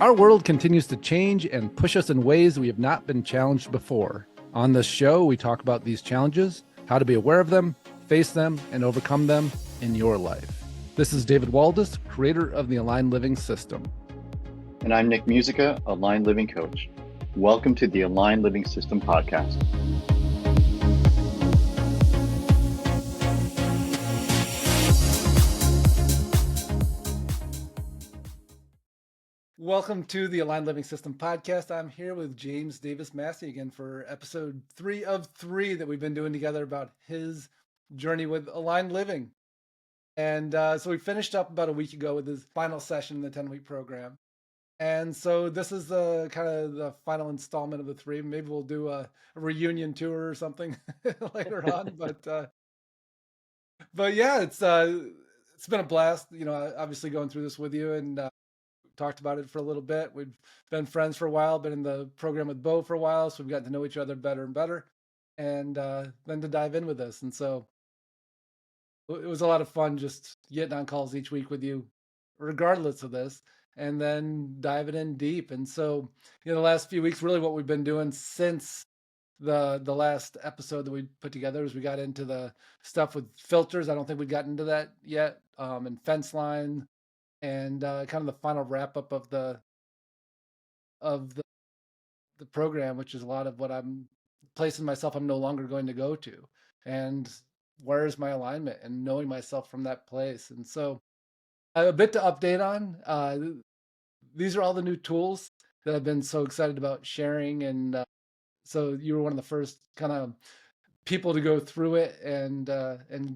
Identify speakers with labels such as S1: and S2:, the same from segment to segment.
S1: Our world continues to change and push us in ways we have not been challenged before. On this show, we talk about these challenges, how to be aware of them, face them, and overcome them in your life. This is David Waldas, creator of the Aligned Living System.
S2: And I'm Nick Musica, Aligned Living Coach. Welcome to the Aligned Living System podcast.
S1: Welcome to the Aligned Living System podcast. I'm here with James Davis Massey again for episode 3 of 3 that we've been doing together about his journey with Aligned Living. And so we finished up about a week ago with his final session in the 10-week program. And so this is the kind of the final installment of the 3. Maybe we'll do a reunion tour or something later on. But yeah, it's been a blast, obviously going through this with you, and talked about it for a little bit. We've been friends for a while, been in the program with Bo for a while, so we've gotten to know each other better and better, and then to dive in with this. And so it was a lot of fun just getting on calls each week with you, regardless of this, and then diving in deep. And so, the last few weeks, really what we've been doing since the last episode that we put together is we got into the stuff with filters. I don't think we've gotten into that yet, and fence line, and kind of the final wrap up of the program, which is a lot of what I'm placing myself I'm no longer going to go to, and where is my alignment, and knowing myself from that place. And so a bit to update on. These are all the new tools that I've been so excited about sharing, and so you were one of the first kind of people to go through it and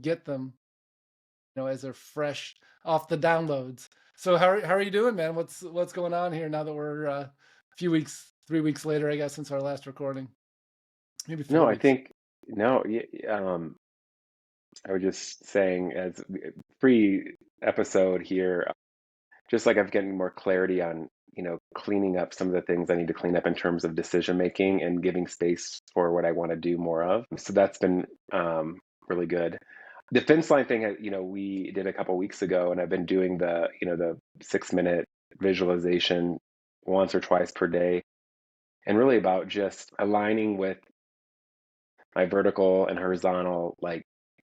S1: get them, as they're fresh off the downloads. So how are you doing, man? What's going on here now that we're a few weeks, 3 weeks later, I guess, since our last recording? Maybe 4
S3: No,
S1: weeks.
S3: I think no. I was just saying as pre-episode here, just like I'm getting more clarity on, cleaning up some of the things I need to clean up in terms of decision making and giving space for what I want to do more of. So that's been really good. The fence line thing, we did a couple weeks ago, and I've been doing the 6-minute visualization once or twice per day, and really about just aligning with my vertical and horizontal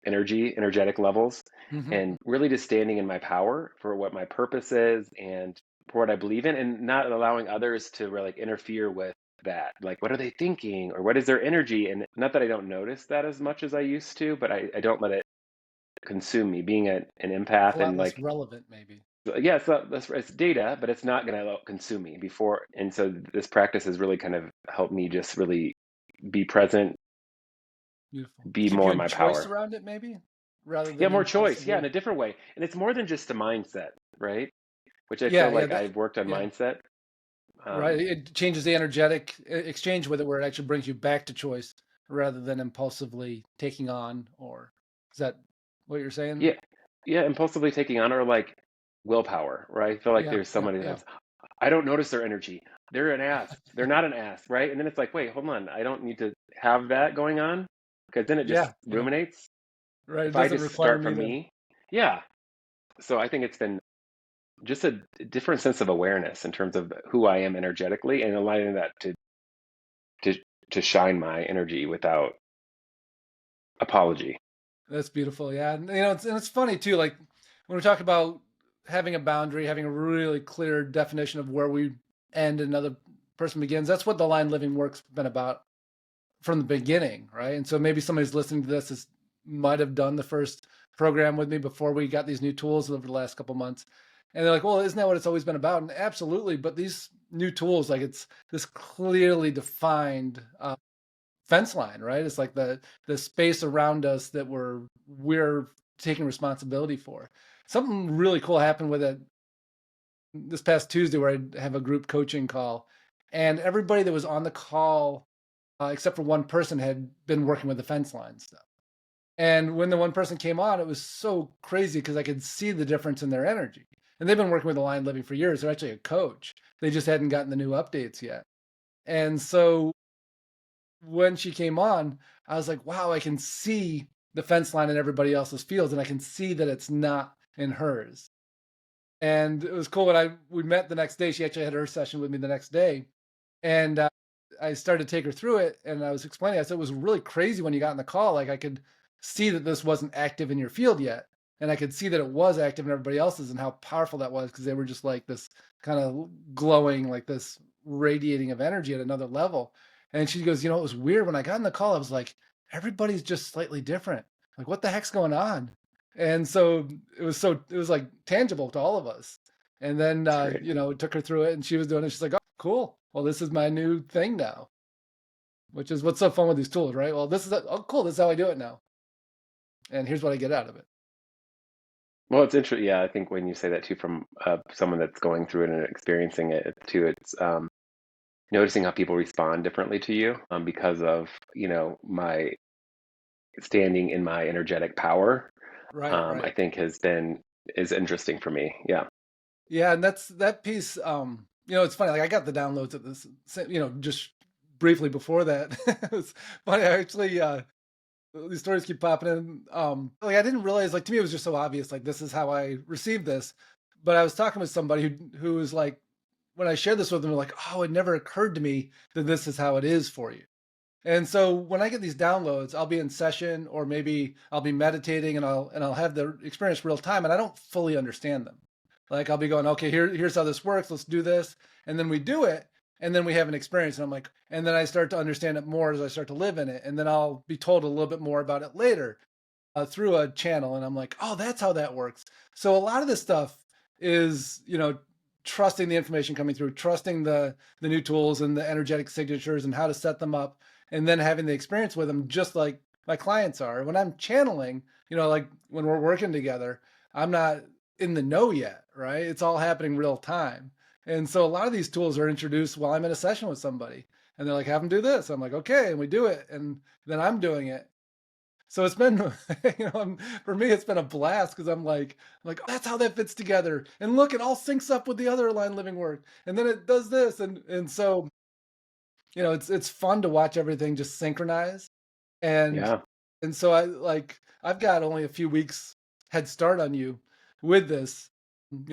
S3: energetic levels, and really just standing in my power for what my purpose is and for what I believe in, and not allowing others to really interfere with that. Like, what are they thinking, or what is their energy? And not that I don't notice that as much as I used to, but I don't let it consume me. Being an empath,
S1: A lot
S3: and
S1: less relevant, maybe.
S3: yeah, it's data, but it's not going to consume me before. And so this practice has really kind of helped me just really be present.
S1: Beautiful.
S3: Be
S1: Keep
S3: more
S1: you
S3: in
S1: in
S3: my
S1: choice
S3: power.
S1: around it, maybe, rather
S3: Yeah,
S1: than
S3: more choice. Yeah, in
S1: impulsively.
S3: a different way. And it's more than just a mindset, right? Which I feel
S1: Yeah,
S3: like I've worked on mindset.
S1: right. It changes the energetic exchange with it, where it actually brings you back to choice rather than impulsively taking on. Or is that what you're saying?
S3: Yeah, yeah, impulsively taking on, or like willpower, right? I feel like there's somebody
S1: Yeah.
S3: that's, I don't notice their energy. They're an ass. They're not an ass, right? And then it's like, wait, hold on. I don't need to have that going on, because then it just
S1: Yeah.
S3: ruminates.
S1: Right. It
S3: If I
S1: doesn't
S3: just
S1: require
S3: start
S1: me
S3: from
S1: to.
S3: me, yeah. So I think it's been just a different sense of awareness in terms of who I am energetically, and allowing that to to shine my energy without apology.
S1: That's beautiful. Yeah. And, it's funny too. Like when we talk about having a boundary, having a really clear definition of where we end and another person begins, that's what the Aligned Living work's been about from the beginning. Right. And so maybe somebody's listening to this might have done the first program with me before we got these new tools over the last couple months. And they're like, well, isn't that what it's always been about? And absolutely. But these new tools, like it's this clearly defined fence line, right? It's like the space around us that we're taking responsibility for. Something really cool happened with it this past Tuesday, where I have a group coaching call, and everybody that was on the call, except for one person, had been working with the fence line stuff. And when the one person came on, it was so crazy because I could see the difference in their energy. And they've been working with Aligned Living for years. They're actually a coach. They just hadn't gotten the new updates yet. And so when she came on, I was like, wow, I can see the fence line in everybody else's fields, and I can see that it's not in hers. And it was cool when we met the next day. She actually had her session with me the next day, and I started to take her through it. And I was explaining. I said it was really crazy when you got in the call. Like I could see that this wasn't active in your field yet, and I could see that it was active in everybody else's, and how powerful that was because they were just like this kind of glowing, like this radiating of energy at another level. And she goes, it was weird when I got in the call. I was like, everybody's just slightly different. Like, what the heck's going on? And it was like tangible to all of us. And then
S3: It's great.
S1: took her through it and she was doing it. She's like, oh, cool. Well, this is my new thing now, which is what's so fun with these tools, right? Well, oh cool, this is how I do it now. And here's what I get out of it.
S3: Well, it's interesting. Yeah, I think when you say that too, from someone that's going through it and experiencing it too, it's noticing how people respond differently to you because of my standing in my energetic power.
S1: Right,
S3: I
S1: right.
S3: think is interesting for me. Yeah,
S1: Yeah, and that's that piece. It's funny. Like I got the downloads of this, just briefly before that. It was funny. I actually, these stories keep popping in. Like I didn't realize. Like to me, it was just so obvious. Like this is how I received this. But I was talking with somebody who was like, when I shared this with them, they're like, "Oh, it never occurred to me that this is how it is for you." And so when I get these downloads, I'll be in session or maybe I'll be meditating and I'll have the experience real time and I don't fully understand them. Like I'll be going, okay, here's how this works. Let's do this. And then we do it and then we have an experience and I'm like, and then I start to understand it more as I start to live in it. And then I'll be told a little bit more about it later through a channel and I'm like, oh, that's how that works. So a lot of this stuff is, trusting the information coming through, trusting the new tools and the energetic signatures and how to set them up, and then having the experience with them just like my clients are. When I'm channeling, like when we're working together, I'm not in the know yet, right? It's all happening real time. And so a lot of these tools are introduced while I'm in a session with somebody. And they're like, have them do this. I'm like, okay. And we do it. And then I'm doing it. So it's been, for me, it's been a blast because I'm like, oh, that's how that fits together. And look, it all syncs up with the other Align Living work. And then it does this. And so, it's fun to watch everything just synchronize. And
S3: yeah,
S1: and so I've got only a few weeks head start on you with this,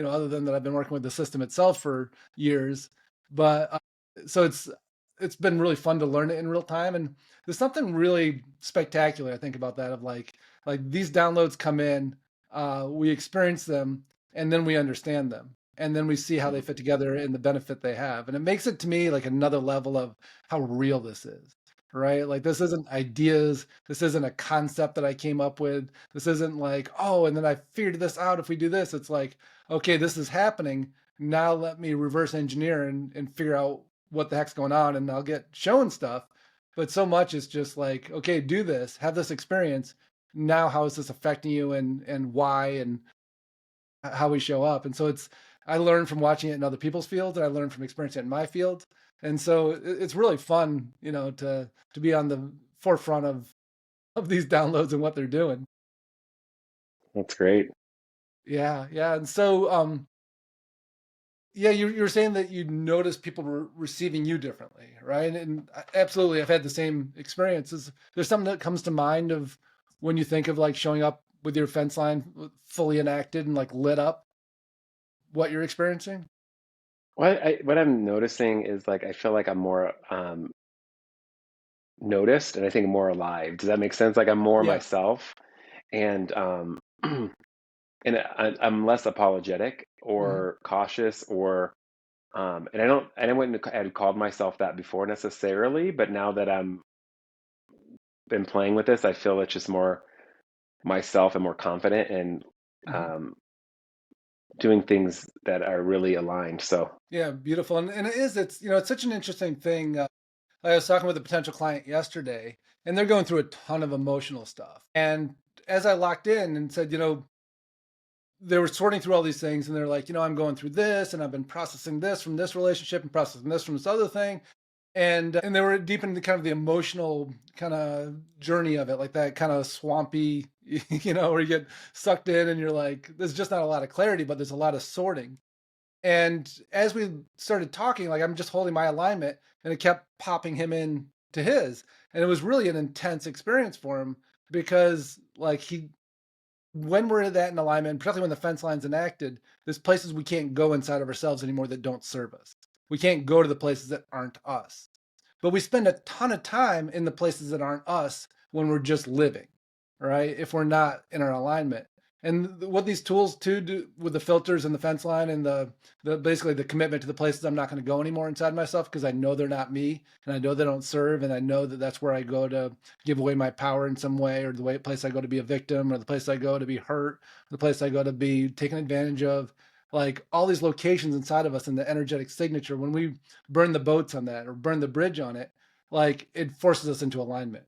S1: other than that I've been working with the system itself for years. But so it's been really fun to learn it in real time. And there's something really spectacular, I think, about that of like these downloads come in, we experience them, and then we understand them. And then we see how they fit together and the benefit they have. And it makes it to me like another level of how real this is, right? Like this isn't ideas. This isn't a concept that I came up with. This isn't like, oh, and then I figured this out if we do this. It's like, okay, this is happening. Now let me reverse engineer and figure out what the heck's going on. And I'll get shown stuff. But so much is just like, okay, do this, have this experience. Now, how is this affecting you and why and how we show up? And so I learned from watching it in other people's fields and I learned from experiencing it in my field. And so it's really fun, to be on the forefront of these downloads and what they're doing.
S3: that's great.
S1: Yeah, yeah. And so yeah, you're saying that you notice people receiving you differently, right? And absolutely, I've had the same experiences. There's something that comes to mind of when you think of like showing up with your fence line fully enacted and like lit up, what you're experiencing?
S3: What I'm noticing is like I feel like I'm more noticed, and I think more alive. Does that make sense? Like I'm more
S1: Yes.
S3: myself, and and I'm less apologetic
S1: Hmm.
S3: or cautious or and I wouldn't have called myself that before necessarily, but now that I'm been playing with this, I feel it's just more myself and more confident and
S1: Hmm.
S3: um, doing things that are really aligned. So
S1: Yeah, beautiful. And it's such an interesting thing. I was talking with a potential client yesterday, and they're going through a ton of emotional stuff. And as I locked in and said, they were sorting through all these things, and they're like, I'm going through this, and I've been processing this from this relationship and processing this from this other thing. And they were deep in the kind of the emotional kind of journey of it, like that kind of swampy, where you get sucked in and you're like, there's just not a lot of clarity, but there's a lot of sorting. And as we started talking, like I'm just holding my alignment and it kept popping him in to his. And it was really an intense experience for him because like he when we're that in alignment, particularly when the fence line's enacted, there's places we can't go inside of ourselves anymore that don't serve us. We can't go to the places that aren't us. But we spend a ton of time in the places that aren't us when we're just living, right? If we're not in our alignment. And what these tools too do with the filters and the fence line and the basically the commitment to the places I'm not going to go anymore inside myself because I know they're not me and I know they don't serve and I know that that's where I go to give away my power in some way, or the way place I go to be a victim, or the place I go to be hurt, or the place I go to be taken advantage of. Like all these locations inside of us and the energetic signature, when we burn the boats on that or burn the bridge on it, like it forces us into alignment.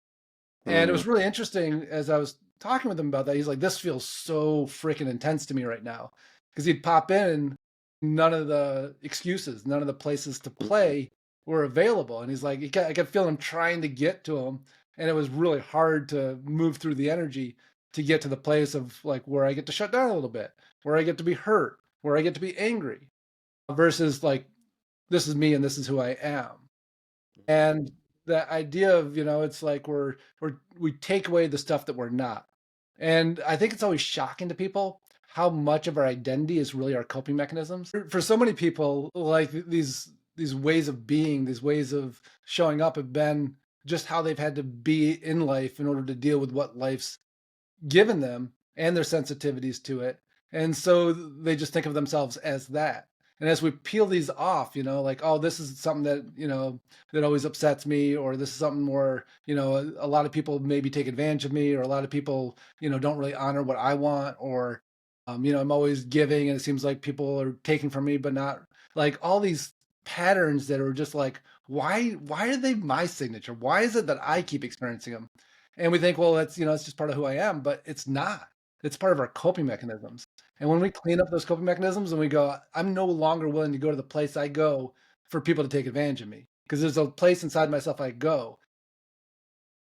S1: And it
S3: Mm,
S1: was really interesting as I was talking with him about that. He's like, this feels so freaking intense to me right now. Because he'd pop in, none of the excuses, none of the places to
S3: mm,
S1: play were available. And he's like, I kept feeling him trying to get to him. And it was really hard to move through the energy to get to the place of like where I get to shut down a little bit, where I get to be hurt, where I get to be angry, versus like, this is me and this is who I am. And the idea of, it's like we take away the stuff that we're not. And I think it's always shocking to people how much of our identity is really our coping mechanisms. For so many people, like these ways of being, these ways of showing up have been just how they've had to be in life in order to deal with what life's given them and their sensitivities to it. And so they just think of themselves as that. And as we peel these off, like, oh, this is something that, that always upsets me, or this is something more, a lot of people maybe take advantage of me, or a lot of people, don't really honor what I want, or, I'm always giving and it seems like people are taking from me, but not like all these patterns that are just like, why are they my signature? Why is it that I keep experiencing them? And we think, well, that's, it's just part of who I am, but it's not. It's part of our coping mechanisms. And when we clean up those coping mechanisms and we go, I'm no longer willing to go to the place I go for people to take advantage of me. Because there's a place inside myself I go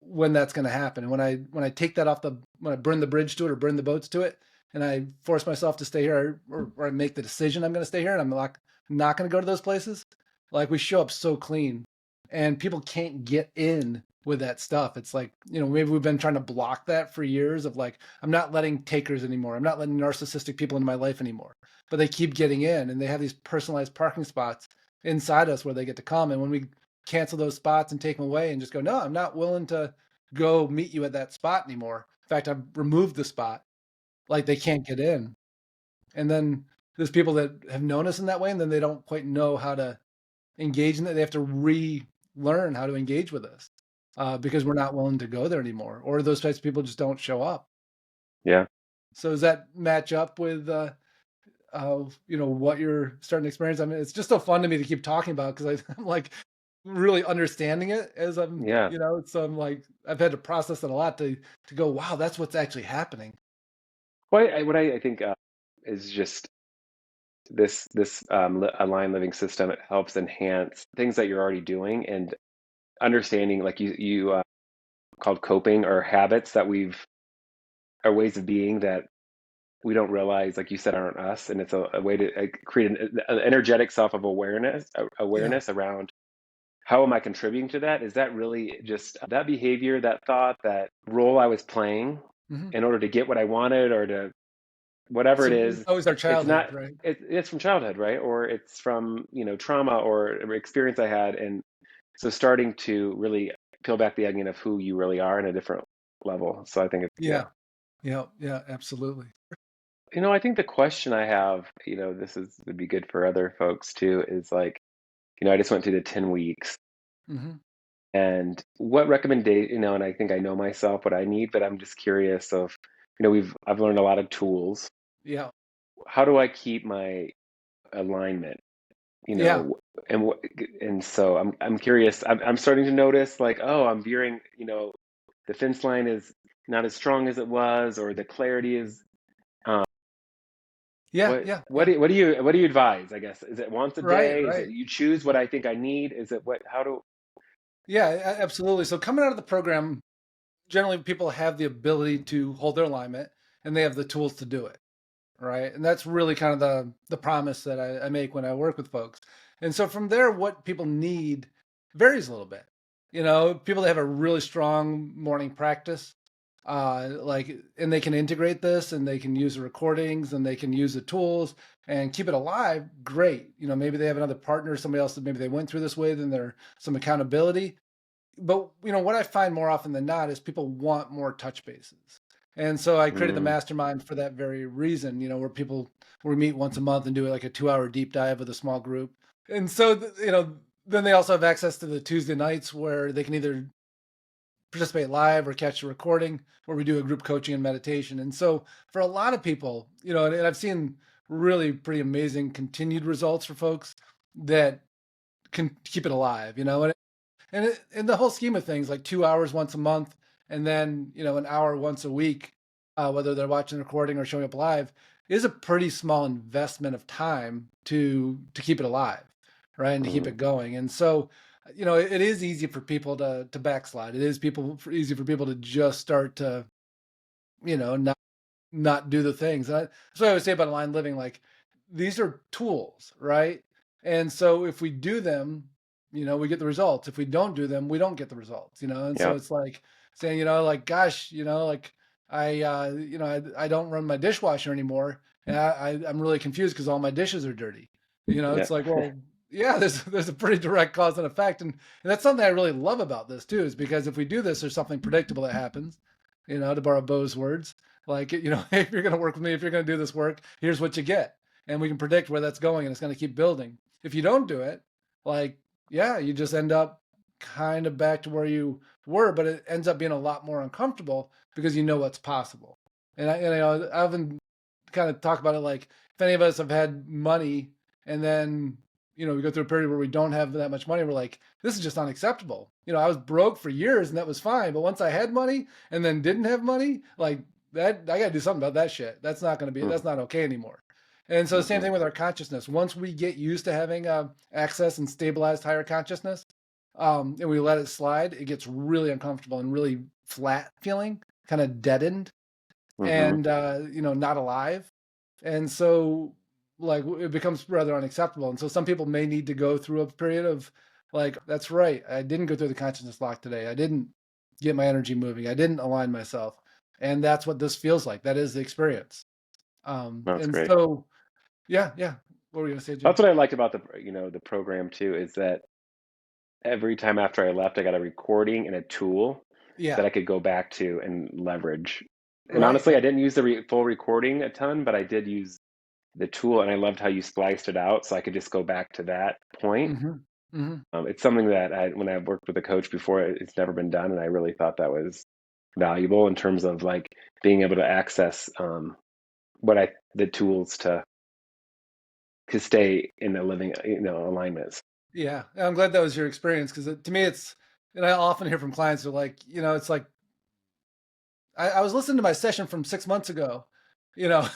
S1: when that's going to happen. And when I take that off when I burn the bridge to it or burn the boats to it, and I force myself to stay here, or I make the decision I'm going to stay here and I'm not going to go to those places, like we show up so clean and people can't get in with that stuff. It's like, maybe we've been trying to block that for years of like, I'm not letting takers anymore. I'm not letting narcissistic people into my life anymore, but they keep getting in and they have these personalized parking spots inside us where they get to come. And when we cancel those spots and take them away and just go, no, I'm not willing to go meet you at that spot anymore. In fact, I've removed the spot. Like they can't get in. And then there's people that have known us in that way, and then they don't quite know how to engage in it. They have to relearn how to engage with us because we're not willing to go there anymore, or those types of people just don't show up.
S3: yeah.
S1: So does that match up with what you're starting to experience? I mean, it's just so fun to me to keep talking about because I'm like really understanding it as I'm,
S3: Yeah.
S1: so I'm like I've had to process it a lot to go, wow, that's what's actually happening.
S3: What I think is just this aligned living system. It helps enhance things that you're already doing and understanding, like you called coping, or habits that are ways of being that we don't realize, like you said, aren't us. And it's a way to create an energetic self of
S1: Yeah.
S3: awareness around how am I contributing to that? Is that really just that behavior, that thought, that role I was playing
S1: Hmm.
S3: in order to get what I wanted, or to whatever it
S1: It's
S3: is?
S1: always our
S3: It's
S1: childhood,
S3: not.
S1: right?
S3: It's from childhood, right? Or it's from trauma or experience I had, and so starting to really peel back the onion of who you really are in a different level. So I think it's, yeah.
S1: Yeah. Yeah. Yeah. Absolutely.
S3: I think the question I have, this would be good for other folks too, is like, I just went through the 10 weeks,
S1: Hmm.
S3: and what recommendation, and I think I know myself what I need, but I'm just curious of, I've learned a lot of tools.
S1: Yeah.
S3: How do I keep my alignment? You
S1: Yeah.
S3: know, and what, and so I'm curious. I'm starting to notice, like, oh, I'm veering. The fence line is not as strong as it was, or the clarity is. Um,
S1: Yeah.
S3: what
S1: Yeah.
S3: what
S1: Yeah.
S3: do, what do you what do you advise? I guess, is it once a
S1: Right.
S3: day? Is it
S1: Right.
S3: you choose what I think I need? Is it what? How do?
S1: Yeah. Absolutely. So coming out of the program, generally people have the ability to hold their alignment and they have the tools to do it. Right. And that's really kind of the promise that I make when I work with folks. And so from there, what people need varies a little bit. People that have a really strong morning practice, and they can integrate this and they can use the recordings and they can use the tools and keep it alive, great. Maybe they have another partner, somebody else that maybe they went through this with, and there's some accountability. But what I find more often than not is people want more touch bases. And so I created the
S3: Mm,
S1: mastermind for that very reason, where we meet once a month and do like a 2-hour deep dive with a small group. And so, then they also have access to the Tuesday nights where they can either participate live or catch a recording where we do a group coaching and meditation. And so for a lot of people, and I've seen really pretty amazing continued results for folks that can keep it alive, and in the whole scheme of things, like 2 hours once a month, and then an hour once a week, whether they're watching the recording or showing up live, is a pretty small investment of time to keep it alive, right, and to keep
S3: mm,
S1: it going. And so, it is easy for people to backslide. It is easy for people to just start to not do the things. That's what I always say about aligned living. Like, these are tools, right? And so if we do them, we get the results. If we don't do them, we don't get the results. And so
S3: yeah.
S1: it's like saying, like, gosh, like I don't run my dishwasher anymore, and I'm really confused because all my dishes are dirty.
S3: Yeah.
S1: It's like, well, yeah, there's a pretty direct cause and effect, and that's something I really love about this too, is because if we do this, there's something predictable that happens. To borrow Bo's words, like, if you're going to work with me, if you're going to do this work, here's what you get. And we can predict where that's going and it's going to keep building. If you don't do it, like, yeah, you just end up kind of back to where you were, but it ends up being a lot more uncomfortable because you know what's possible. I often kind of talk about it like, if any of us have had money and then, we go through a period where we don't have that much money, we're like, this is just unacceptable. I was broke for years and that was fine. But once I had money and then didn't have money, like, that, I got to do something about that shit. That's not going to be,
S3: Mm,
S1: that's not okay anymore. And so the same
S3: mhm.
S1: thing with our consciousness. Once we get used to having access and stabilized higher consciousness, and we let it slide, it gets really uncomfortable and really flat feeling, kind of deadened,
S3: Mhm.
S1: and not alive. And so, like, it becomes rather unacceptable. And so some people may need to go through a period of, like, that's right, I didn't go through the consciousness lock today, I didn't get my energy moving, I didn't align myself. And that's what this feels like. That is the experience.
S3: That's
S1: And
S3: great.
S1: so, yeah, what were you gonna say, Jim?
S3: That's what I liked about the program too, is that every time after I left, I got a recording and a tool that
S1: Yeah,
S3: I could go back to and leverage. And
S1: right.
S3: honestly, I didn't use the full recording a ton, but I did use the tool, and I loved how you spliced it out, so I could just go back to that point.
S1: Mm-hmm. Mm-hmm.
S3: It's something that when I've worked with a coach before, it's never been done, and I really thought that was valuable in terms of like being able to access what I the tools to stay in the living alignments.
S1: Yeah, I'm glad that was your experience, because to me, and I often hear from clients who are like, it's like, I was listening to my session from 6 months ago, you know,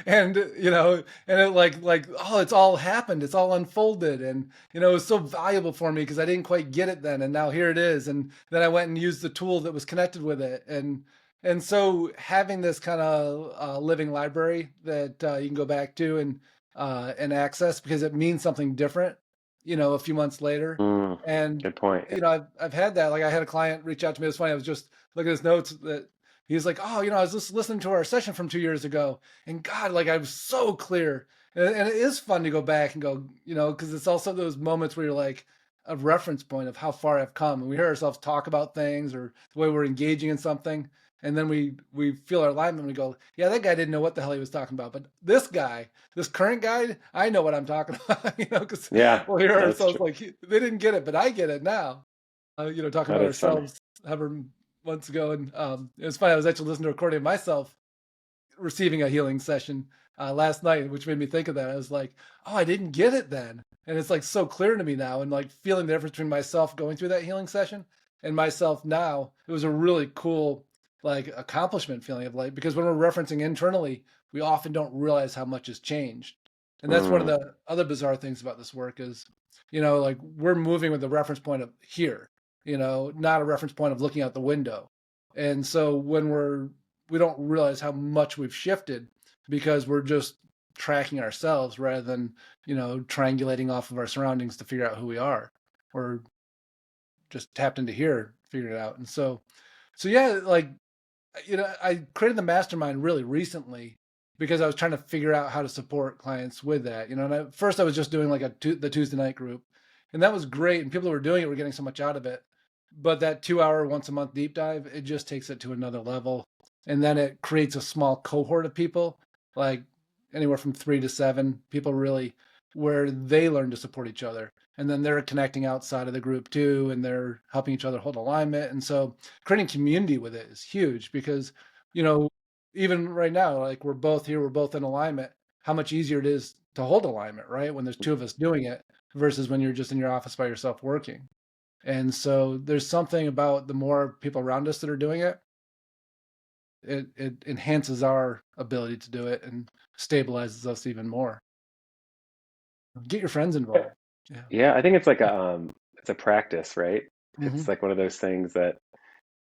S1: and and it oh, it's all happened, it's all unfolded, and it was so valuable for me because I didn't quite get it then, and now here it is, and then I went and used the tool that was connected with it, and so having this kind of living library that you can go back to and access because it means something different, a few months later,
S3: Mm,
S1: and
S3: good point.
S1: I've had that. Like, I had a client reach out to me. It was funny. I was just looking at his notes that he was like, "Oh, I was just listening to our session from 2 years ago, and God, like, I was so clear." And it is fun to go back and go, because it's also those moments where you're like a reference point of how far I've come, and we hear ourselves talk about things or the way we're engaging in something, and then we feel our alignment. And we go, "Yeah, that guy didn't know what the hell he was talking about, but this guy, this current guy, I know what I'm talking about." Because
S3: Yeah,
S1: we'll hear
S3: that's
S1: ourselves
S3: true.
S1: like, they didn't get it, but I get it now. Talking
S3: That
S1: about
S3: is funny.
S1: ourselves however months ago, and it was funny. I was actually listening to a recording of myself receiving a healing session last night, which made me think of that. I was like, oh, I didn't get it then, and it's like so clear to me now, and like feeling the difference between myself going through that healing session and myself now. It was a really cool like accomplishment feeling of like, because when we're referencing internally, we often don't realize how much has changed, and that's one of
S3: Mm,
S1: the other bizarre things about this work is, like, we're moving with the reference point of here, not a reference point of looking out the window. And so when we don't realize how much we've shifted because we're just tracking ourselves rather than, triangulating off of our surroundings to figure out who we are. We're just tapped into here, figuring it out. And so yeah, like, I created the mastermind really recently because I was trying to figure out how to support clients with that. And at first I was just doing like the Tuesday night group, and that was great. And people who were doing it were getting so much out of it. But that 2 hour once a month deep dive, it just takes it to another level. And then it creates a small cohort of people, like anywhere from 3 to 7 people really, where they learn to support each other. And then they're connecting outside of the group too, and they're helping each other hold alignment. And so creating community with it is huge because, you know, even right now, like we're both here, we're both in alignment, how much easier it is to hold alignment, right? When there's two of us doing it versus when you're just in your office by yourself working. And so there's something about the more people around us that are doing it, it enhances our ability to do it and stabilizes us even more. Get your friends involved. Yeah.
S3: Yeah, I think it's like it's a practice, right? It's
S1: Hmm.
S3: like one of those things that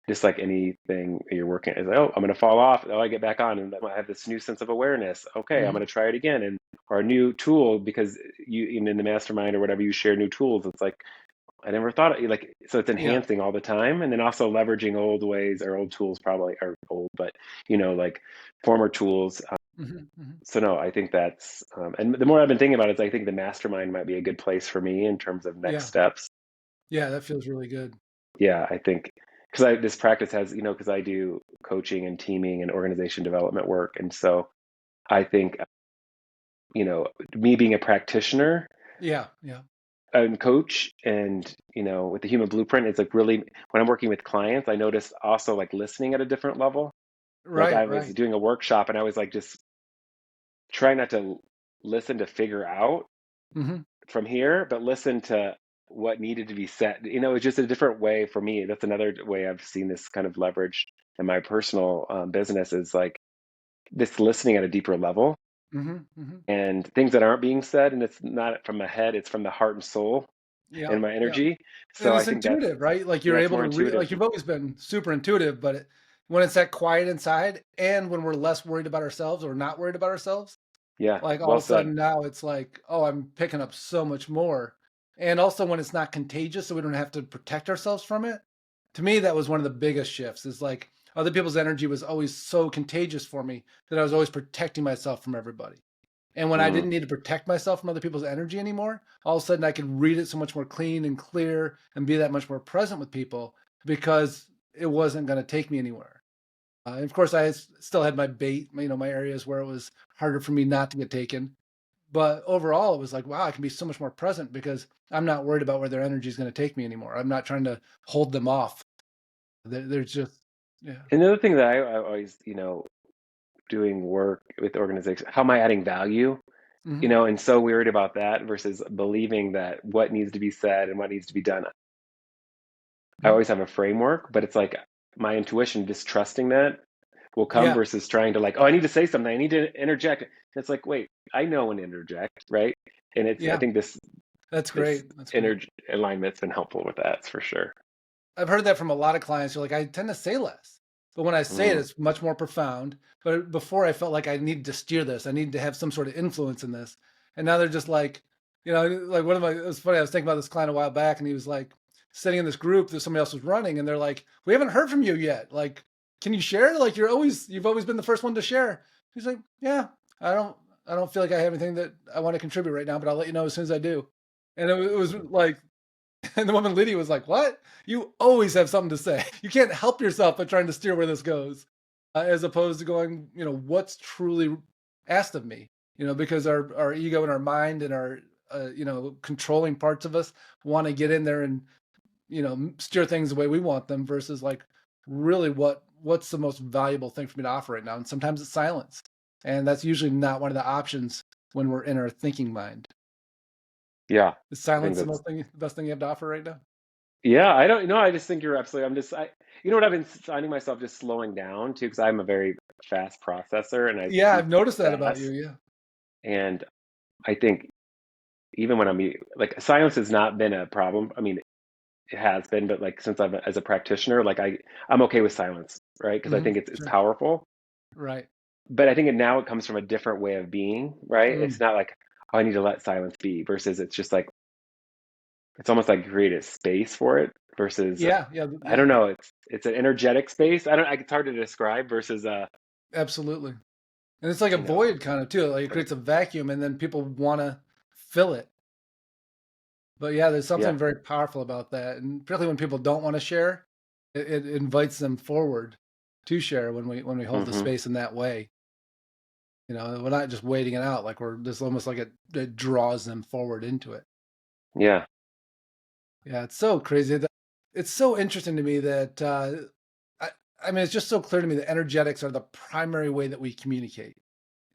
S3: just like anything you're working, is like, oh, I'm gonna fall off. Oh, I get back on, and I have this new sense of awareness. Okay, I'm
S1: Hmm.
S3: gonna try it again, and or a new tool because you in the mastermind or whatever you share new tools. It's like I never thought of, like, so it's
S1: Yeah.
S3: enhancing all the time, and then also leveraging old ways or old tools probably are old, but like former tools.
S1: Hmm. Hmm.
S3: So no, I think that's and the more I've been thinking about it, I think the mastermind might be a good place for me in terms of next
S1: Yeah.
S3: steps.
S1: Yeah. That feels really good.
S3: Yeah, I think because I this practice has, because I do coaching and teaming and organization development work, and so I think me being a practitioner
S1: Yeah. Yeah.
S3: and coach, and with the human blueprint, it's like really when I'm working with clients, I notice also like listening at a different level. Like
S1: Right.
S3: I was
S1: Right.
S3: doing a workshop and I was like just trying not to listen to figure out
S1: Hmm.
S3: from here, but listen to what needed to be said. It's just a different way for me. That's another way I've seen this kind of leveraged in my personal business is like this listening at a deeper level
S1: Hmm. Hmm.
S3: and things that aren't being said. And it's not from the head, it's from the heart and soul
S1: Yeah.
S3: and my
S1: Yeah.
S3: energy.
S1: And
S3: So I
S1: it's
S3: think that's,
S1: intuitive, right? Like you're
S3: yeah, it's
S1: able
S3: more
S1: to
S3: intuitive.
S1: like you've always been super intuitive, but when it's that quiet inside and when we're less worried about ourselves or not worried about ourselves,
S3: Yeah,
S1: like all
S3: well
S1: of a
S3: said.
S1: sudden now it's like, oh, I'm picking up so much more. And also when it's not contagious, so we don't have to protect ourselves from it. To me, that was one of the biggest shifts is like other people's energy was always so contagious for me that I was always protecting myself from everybody. And when I
S3: Mm,
S1: didn't need to protect myself from other people's energy anymore, all of a sudden I could read it so much more clean and clear and be that much more present with people because it wasn't going to take me anywhere. And of course, still had my bait, my areas where it was harder for me not to get taken. But overall, it was like, wow, I can be so much more present because I'm not worried about where their energy is going to take me anymore. I'm not trying to hold them off. There's just, yeah.
S3: Another thing that I always, doing work with organizations, how am I adding value?
S1: Hmm.
S3: And so worried about that versus believing that what needs to be said and what needs to be done. I always have a framework, but it's like my intuition, just trusting that will come
S1: Yeah.
S3: versus trying to like, oh, I need to say something. I need to interject. It's like, wait, I know when to interject, right? And I
S1: Yeah.
S3: think
S1: That's
S3: this
S1: great. That's great.
S3: energy alignment's been helpful with that for sure.
S1: I've heard that from a lot of clients who are like, I tend to say less. But when I say it,
S3: Mm,
S1: it's much more profound. But before I felt like I needed to steer this, I needed to have some sort of influence in this. And now they're just like, like it was funny. I was thinking about this client a while back and he was like sitting in this group that somebody else was running. And they're like, we haven't heard from you yet. Like, can you share? Like, you've always been the first one to share. He's like, yeah, I don't feel like I have anything that I want to contribute right now, but I'll let you know as soon as I do. And it was like, and the woman Lydia was like, "What? You always have something to say. You can't help yourself by trying to steer where this goes, as opposed to going, what's truly asked of me. Because our ego and our mind and our controlling parts of us want to get in there and steer things the way we want them versus like really what's the most valuable thing for me to offer right now. And sometimes it's silence, and that's usually not one of the options when we're in our thinking mind.
S3: yeah,
S1: Is
S3: I think
S1: silence
S3: that's,
S1: the best thing you have to offer right now?
S3: yeah, I don't know. I just think you're absolutely, what I've been finding myself just slowing down too, because I'm a very fast processor and I
S1: Yeah,
S3: speak
S1: I've noticed that about you,
S3: fast.
S1: yeah.
S3: And I think even when like silence has not been a problem. I mean, it has been, but like since I've as a practitioner, like I'm okay with silence, right? Because I
S1: Mhm,
S3: think it's
S1: sure.
S3: powerful.
S1: Right.
S3: But I think now it comes from a different way of being, right? It's
S1: Mm,
S3: not like, oh, I need to let silence be, versus it's just like it's almost like create a space for it. versus
S1: Yeah, yeah,
S3: I
S1: yeah,
S3: don't know, it's an energetic space. I don't it's hard to describe versus
S1: absolutely. And it's like a
S3: you know,
S1: void kind of too. Like it creates a vacuum, and then people want to fill it. But yeah, there's
S3: yeah.
S1: something very powerful about that, and particularly when people don't want to share, it invites them forward to share when we hold the
S3: Hmm.
S1: space in that way. We're not just waiting it out, like we're just almost like it draws them forward into it.
S3: Yeah.
S1: Yeah, it's so crazy. It's so interesting to me that I, I mean, it's just so clear to me that energetics are the primary way that we communicate.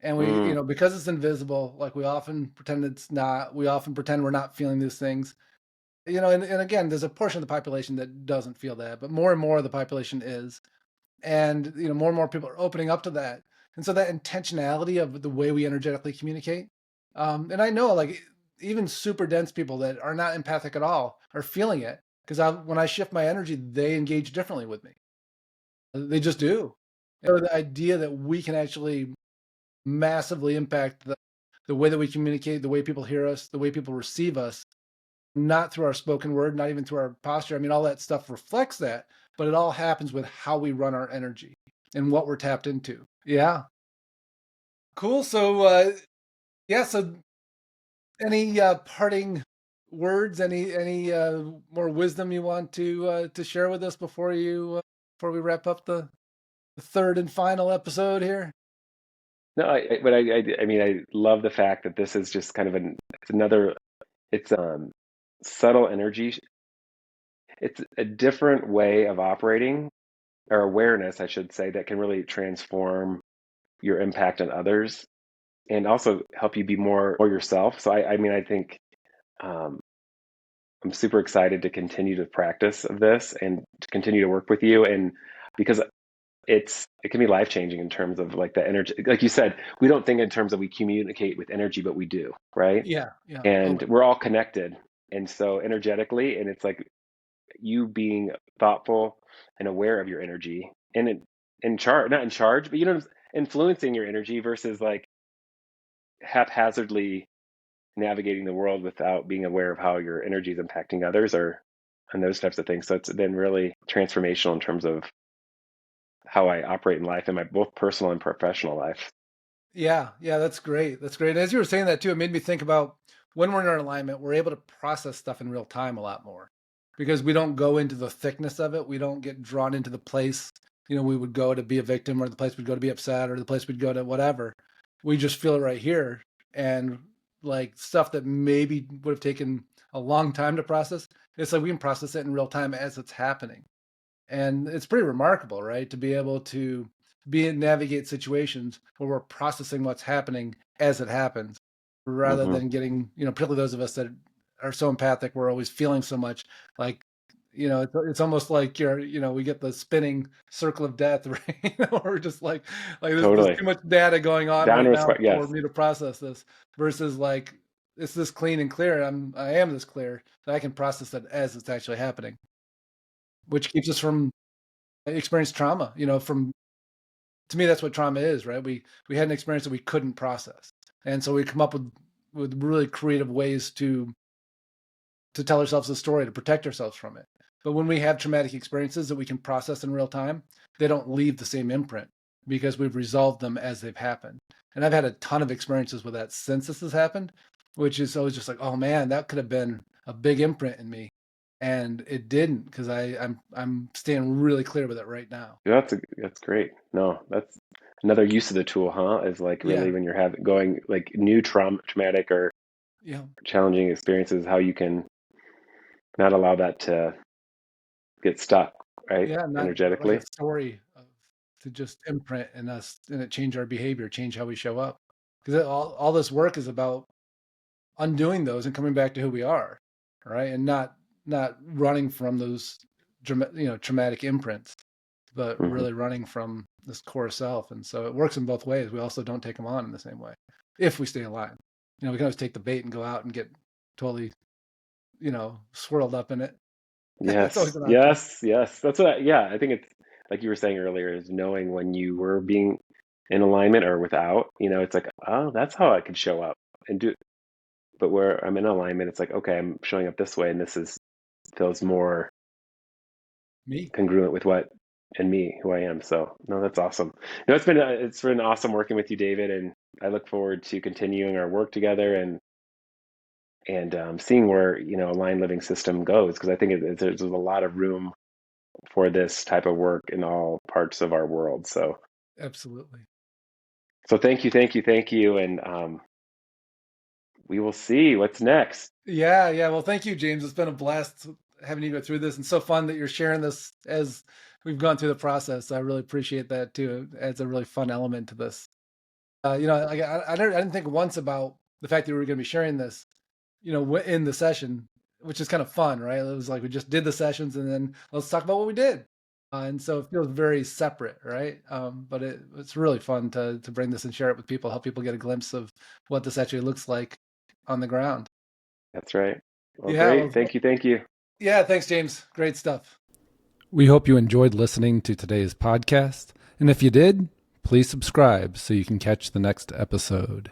S1: And
S3: Mm,
S1: because it's invisible, like we often pretend it's not, we often pretend we're not feeling these things. And again, there's a portion of the population that doesn't feel that, but more and more of the population is. And, more and more people are opening up to that. And so that intentionality of the way we energetically communicate. And I know like even super dense people that are not empathic at all are feeling it because when I shift my energy, they engage differently with me. They just do. The idea that we can actually massively impact the way that we communicate, the way people hear us, the way people receive us, not through our spoken word, not even through our posture. I mean, all that stuff reflects that, but it all happens with how we run our energy and what we're tapped into. Yeah. Cool. So, yeah. So, any parting words? Any more wisdom you want to share with us before we wrap up the third and final episode here?
S3: no, I mean, I love the fact that this is just kind of it's another, it's subtle energy. It's a different way of operating or awareness, I should say, that can really transform your impact on others and also help you be more yourself. So I mean, I think um, I'm super excited to continue the practice of this and to continue to work with you. And because it can be life changing in terms of like the energy, like you said, we don't think in terms of we communicate with energy, but we do, right?
S1: Yeah. Yeah.
S3: And
S1: Totally.
S3: we're all connected. And so energetically, and it's like you being thoughtful and aware of your energy and in charge, not in charge, but influencing your energy versus like haphazardly navigating the world without being aware of how your energy is impacting others or and those types of things. So it's been really transformational in terms of how I operate in life in my both personal and professional life.
S1: Yeah, yeah, that's great. That's great. As you were saying that too, it made me think about when we're in our alignment, we're able to process stuff in real time a lot more because we don't go into the thickness of it. We don't get drawn into the place, we would go to be a victim or the place we'd go to be upset or the place we'd go to whatever. We just feel it right here. And like stuff that maybe would have taken a long time to process, it's like we can process it in real time as it's happening. And it's pretty remarkable, right? To be able to navigate situations where we're processing what's happening as it happens, rather
S3: Hmm.
S1: than getting, particularly those of us that are so empathic, we're always feeling so much. Like, it's almost like we get the spinning circle of death, right? We're just like there's
S3: Totally.
S1: too much data going on right
S3: Downward
S1: now
S3: spiral.
S1: for
S3: Yes.
S1: me to process this, versus like it's this clean and clear. I am this clear that I can process it as it's actually happening, which keeps us from experience trauma. From to me, that's what trauma is, right? We had an experience that we couldn't process, and so we come up with really creative ways to tell ourselves a story to protect ourselves from it. But when we have traumatic experiences that we can process in real time, they don't leave the same imprint because we've resolved them as they've happened. And I've had a ton of experiences with that since this has happened, which is always just like, oh man, that could have been a big imprint in me, and it didn't because I'm staying really clear with it right now.
S3: That's great. No, that's another use of the tool, huh? Is like really
S1: Yeah,
S3: when you're having going like new traumatic or
S1: yeah.
S3: challenging experiences, how you can not allow that to get stuck, right?
S1: Yeah, not like a
S3: Energetically.
S1: story of to just imprint in us and it change our behavior, change how we show up. Because all this work is about undoing those and coming back to who we are, right? And not running from those traumatic imprints, but
S3: Hmm.
S1: really running from this core self. And so it works in both ways. We also don't take them on in the same way if we stay aligned. We can always take the bait and go out and get totally, swirled up in it. It's always
S3: Yes,
S1: an option.
S3: yes, yes. That's what yeah, I think it's like you were saying earlier, is knowing when you were being in alignment or without, it's like, oh, that's how I could show up and do but where I'm in alignment, it's like, okay, I'm showing up this way and this is feels more
S1: Me.
S3: congruent with who I am. So no, that's awesome. No, it's been awesome working with you, David, and I look forward to continuing our work together and seeing where Aligned Living System goes, because I think there's a lot of room for this type of work in all parts of our world. So
S1: Absolutely.
S3: thank you, and we will see what's next.
S1: Yeah, yeah. Well, thank you, James. It's been a blast having you go through this, and so fun that you're sharing this as we've gone through the process. I really appreciate that too. It adds a really fun element to this. Like I didn't think once about the fact that we were going to be sharing this, in the session, which is kind of fun, right? It was like we just did the sessions, and then let's talk about what we did, and so it feels very separate, right? But it's really fun to bring this and share it with people, help people get a glimpse of what this actually looks like on the ground.
S3: That's right. Well,
S1: Yeah,
S3: great.
S1: well,
S3: Thank you.
S1: yeah, thanks, James. Great stuff. We hope you enjoyed listening to today's podcast. And if you did, please subscribe so you can catch the next episode.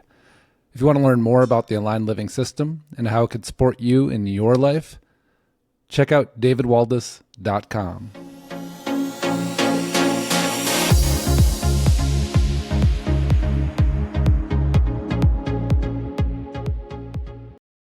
S1: If you want to learn more about the Aligned Living System and how it could support you in your life, check out davidwaldas.com.